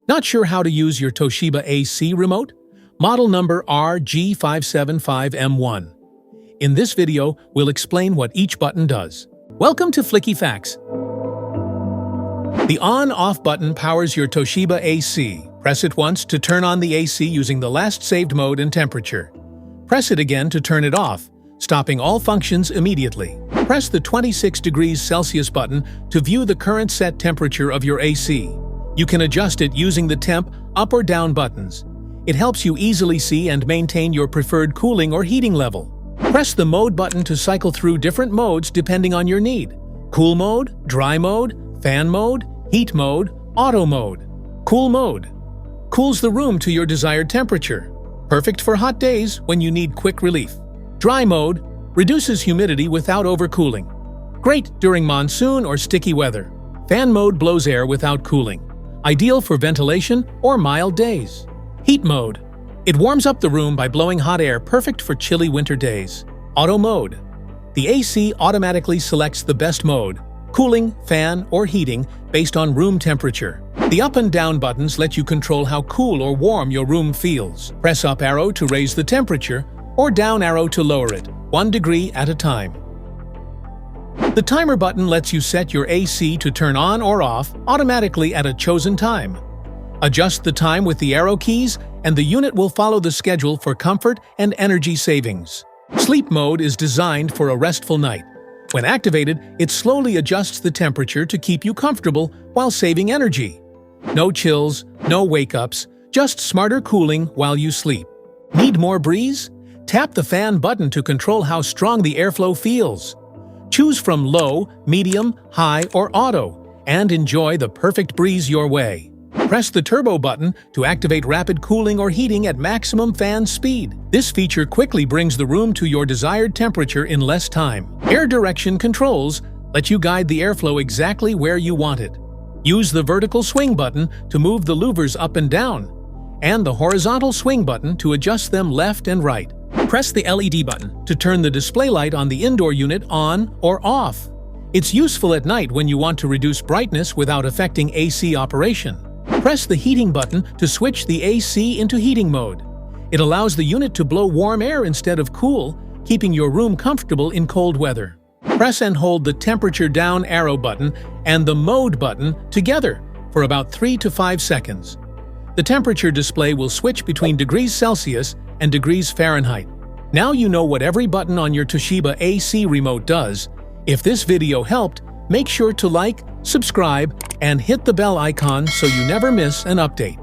Not sure how to use your TOSHIBA AC remote? Model number RG575M1. In this video, we'll explain what each button does. Welcome to Flicky Facts. The on-off button powers your TOSHIBA AC. Press it once to turn on the AC using the last saved mode and temperature. Press it again to turn it off, stopping all functions immediately. Press the 26 degrees Celsius button to view the current set temperature of your AC. You can adjust it using the temp up or down buttons. It helps you easily see and maintain your preferred cooling or heating level. Press the mode button to cycle through different modes depending on your need. Cool mode, dry mode, fan mode, heat mode, auto mode. Cool mode cools the room to your desired temperature. Perfect for hot days when you need quick relief. Dry mode reduces humidity without overcooling. Great during monsoon or sticky weather. Fan mode blows air without cooling. Ideal for ventilation or mild days. Heat mode. It warms up the room by blowing hot air, perfect for chilly winter days. Auto mode. The AC automatically selects the best mode, cooling, fan, or heating, based on room temperature. The up and down buttons let you control how cool or warm your room feels. Press up arrow to raise the temperature, or down arrow to lower it, 1 degree at a time. The timer button lets you set your AC to turn on or off automatically at a chosen time. Adjust the time with the arrow keys, and the unit will follow the schedule for comfort and energy savings. Sleep mode is designed for a restful night. When activated, it slowly adjusts the temperature to keep you comfortable while saving energy. No chills, no wake-ups, just smarter cooling while you sleep. Need more breeze? Tap the fan button to control how strong the airflow feels. Choose from low, medium, high, or auto, and enjoy the perfect breeze your way. Press the turbo button to activate rapid cooling or heating at maximum fan speed. This feature quickly brings the room to your desired temperature in less time. Air direction controls let you guide the airflow exactly where you want it. Use the vertical swing button to move the louvers up and down, and the horizontal swing button to adjust them left and right. Press the LED button to turn the display light on the indoor unit on or off. It's useful at night when you want to reduce brightness without affecting AC operation. Press the heating button to switch the AC into heating mode. It allows the unit to blow warm air instead of cool, keeping your room comfortable in cold weather. Press and hold the temperature down arrow button and the mode button together for about 3 to 5 seconds. The temperature display will switch between degrees Celsius and degrees Fahrenheit. Now you know what every button on your TOSHIBA AC remote does. If this video helped, make sure to like, subscribe, and hit the bell icon so you never miss an update.